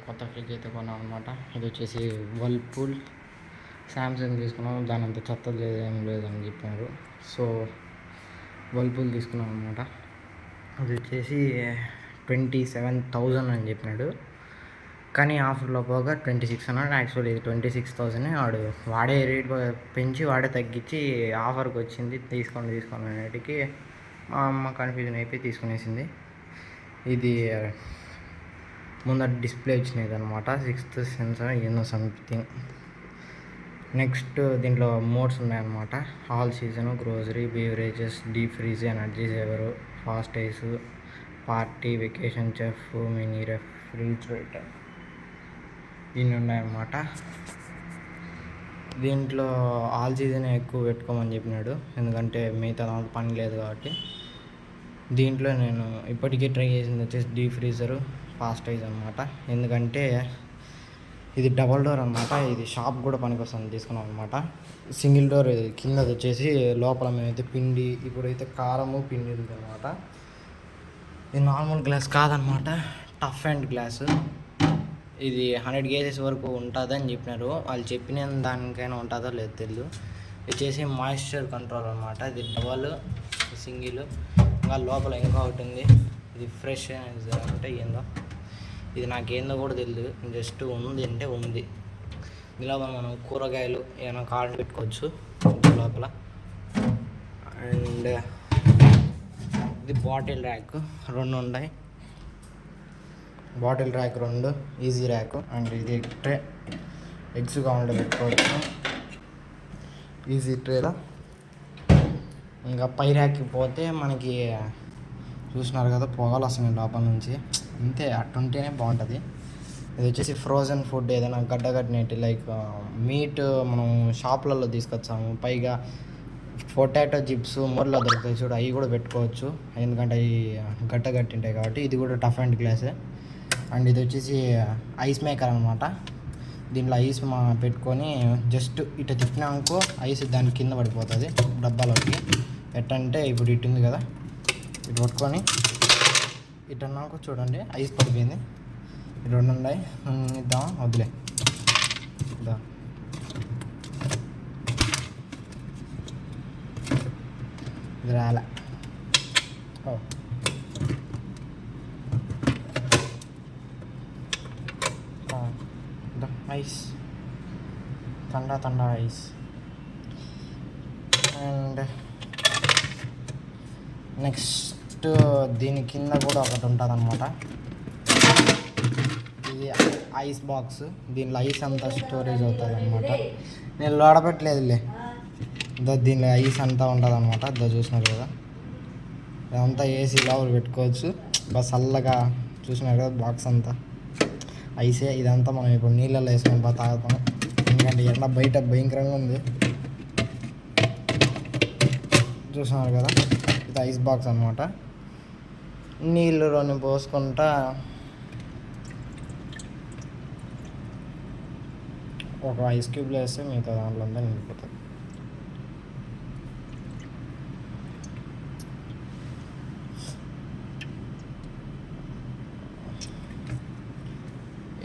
కొత్త ఫ్రిడ్జ్ అయితే కొన్నాం అనమాట. ఇది వచ్చేసి వర్ల్పూల్. శాంసంగ్ తీసుకున్నాం, దాని అంత చెత్త ఏం లేదని చెప్పినారు. సో వర్ల్పూల్ తీసుకున్నాం అనమాట. అది వచ్చేసి 27,000 అని చెప్పినాడు, కానీ ఆఫర్లో పోగా 2600. యాక్చువల్లీ ఇది 26,000. వాడే రేట్ పెంచి వాడే తగ్గించి ఆఫర్కి వచ్చింది. తీసుకోండి అనేటికి మా అమ్మ కన్ఫ్యూజన్ అయిపోయి తీసుకునేసింది. ఇది ముందర డిస్ప్లే వచ్చినది అనమాట, 6th సెన్సార్ ఏదో సంథింగ్. నెక్స్ట్ దీంట్లో మోడ్స్ ఉన్నాయన్నమాట. All season, grocery, beverages, deep freeze, energy saver, fast ice, party, vacation, chef, mini refrigerator, ఇన్ని ఉన్నాయన్నమాట. దీంట్లో ఆల్ సీజన్ ఎక్కువ పెట్టుకోమని చెప్పినాడు, ఎందుకంటే మిగతా దాంట్లో పని లేదు కాబట్టి. దీంట్లో నేను ఇప్పటికీ ట్రై చేసింది వచ్చేసి డీప్ ఫ్రీజరు, ఫాస్ట్ ఐజ్ అనమాట. ఎందుకంటే ఇది డబల్ డోర్ అనమాట. ఇది షాప్ కూడా పనికి వస్తుంది తీసుకున్నాం అనమాట. సింగిల్ డోర్ కింద వచ్చేసి లోపల మేమైతే పిండి, ఇప్పుడైతే కారము పిండి ఉంది అనమాట. ఇది నార్మల్ గ్లాస్ కాదనమాట, టఫ్ అండ్ గ్లాసు. ఇది 100 kgs వరకు ఉంటుందని చెప్పినారు. వాళ్ళు చెప్పిన దానికైనా ఉంటుందో లేదో తెలియదు. వచ్చేసి మాయిశ్చర్ కంట్రోల్ అనమాట. ఇది డబల్, సింగిల్, ఇంకా లోపల ఇంకా ఒకటి ఉంది. ఇది ఫ్రెష్ అంటే ఏందో, ఇది నాకేందో కూడా తెలియదు. జస్ట్ ఉంది అంటే ఉంది. లోపల మనం కూరగాయలు ఏమైనా కారం పెట్టుకోవచ్చు లోపల. అండ్ ఇది బాటిల్ ర్యాక్ 2 ఉన్నాయి. Bottle rack 2, easy rack. And ఇది ట్రే, ఎగ్స్ కావాలంటే పెట్టుకోవచ్చు ఈజీ ట్రేలో. ఇంకా పై ర్యాక్కి పోతే మనకి చూసినారు కదా, పొగలు వస్తున్నాయి లోపల నుంచి. అంతే, అట్టుంటేనే బాగుంటుంది. ఇది వచ్చేసి ఫ్రోజన్ ఫుడ్, ఏదైనా గడ్డగట్టినట్టు లైక్ మీట్ మనం షాపులలో తీసుకొచ్చాము. పైగా పొటాటో చిప్స్ మోర్లో దొరుకుతాయి చూడు, అవి కూడా పెట్టుకోవచ్చు, ఎందుకంటే అవి గడ్డగట్టింటాయి కాబట్టి. ఇది కూడా టఫ్ అండ్ గ్లాసే. అండ్ ఇది వచ్చేసి ఐస్ మేకర్ అనమాట. దీంట్లో ఐస్ పెట్టుకొని జస్ట్ ఇటు తిప్పినాకో ఐస్ దాని కింద పడిపోతుంది డబ్బాలోకి. ఎట్టంటే ఇప్పుడు ఇటు ఉంది కదా, ఇటు పట్టుకొని ఇటు అన్నాక చూడండి ఐస్ పడిపోయింది. ఇటు 2 ఉన్నాయి. ఇద్దాం, వదిలే ఇద్దాం. ఇది రాలే. Ice, Thanda ice. And next దీని కింద కూడా ఒకటి ఉంటుంది అనమాట. ఇది ఐస్ బాక్స్. దీనిలో ఐస్ అంతా స్టోరేజ్ అవుతుంది అనమాట. నేను లోడపెట్టలేదులే, దీనిలో ఐస్ అంతా ఉంటుంది అనమాట. చూసినారు కదా, ఇదంతా ఏసీ లోపల పెట్టుకోవచ్చు. బాగా చల్లగా చూసినారు కదా, బాక్స్ అంతా ఐసే. ఇదంతా మనం ఇప్పుడు నీళ్ళల్లో వేసుకొని బాగా తాగుతాం, ఎందుకంటే ఎండ బయట భయంకరంగా ఉంది. చూసినారు కదా, ఇది ఐస్ బాక్స్ అనమాట. నీళ్ళలోని పోసుకుంటా ఒక ఐస్ క్యూబ్లో వేస్తే మిగతా దాంట్లో అంతా నిండిపోతుంది.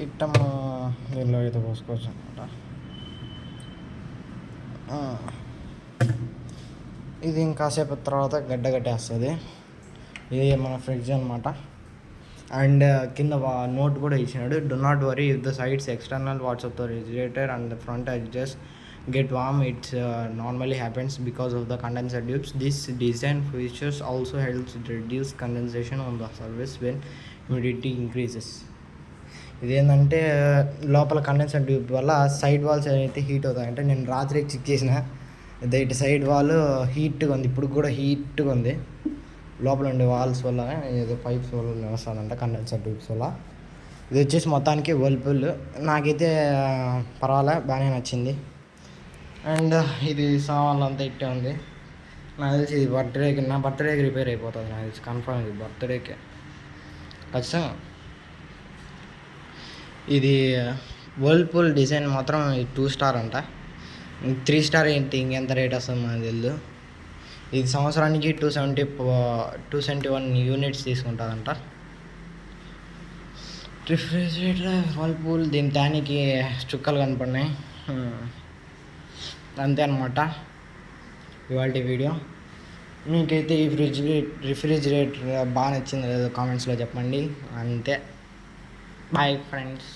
ఇట్టము దీనిలో అయితే పోసుకోవచ్చు అనమాట. ఇది ఇంకాసేపు తర్వాత గడ్డ కట్టేస్తుంది. ఇది మన ఫ్రిడ్జ్ అనమాట. అండ్ కింద నోట్ కూడా ఇచ్చినాడు, do not worry if the sides external walls of the refrigerator and the front edges get warm. It's normally happens because of the condenser tubes. This design features also helps reduce condensation on the surface when humidity increases. ఇదేంటంటే లోపల condenser tube వల్ల side walls అయితే heat అవుతాయంటే, నేను రాత్రి check చేసిన, ఇటు side wall హీట్గా ఉంది, ఇప్పుడు కూడా హీట్గా ఉంది. లోపల ఉండే వాల్స్ వల్ల ఏదో పైప్స్ వల్ల వస్తుందంట, కండెన్సర్ ట్యూబ్స్ వల్ల. ఇది వచ్చేసి మొత్తానికి వర్ల్పూల్. నాకైతే పర్వాలే, బాగానే నచ్చింది. అండ్ ఇది సామాన్లు అంతా ఇట్టే ఉంది. నాకు తెలిసి ఇది నా బర్త్డేకి రిపేర్ అయిపోతుంది, నాకు తెలిసి కన్ఫర్మ్. ఇది బర్త్డేకే ఖచ్చితంగా. ఇది వర్ల్పూల్ డిజైన్ మాత్రం 2 స్టార్ అంట. 3 స్టార్ ఏంటి, ఇంకెంత రేట్ వస్తుంది మనకు తెలియదు. ఇది సంవత్సరానికి 271 యూనిట్స్ తీసుకుంటుందంట. రిఫ్రిజిరేటర్ వర్ల్పూల్ దీని ట్యానికి చుక్కలు కనపడినాయి. అంతే అనమాట ఇవాళ వీడియో. మీకైతే ఈ రిఫ్రిజిరేటర్ బాగా నచ్చింది లేదో కామెంట్స్లో చెప్పండి. అంతే, బాయ్ ఫ్రెండ్స్.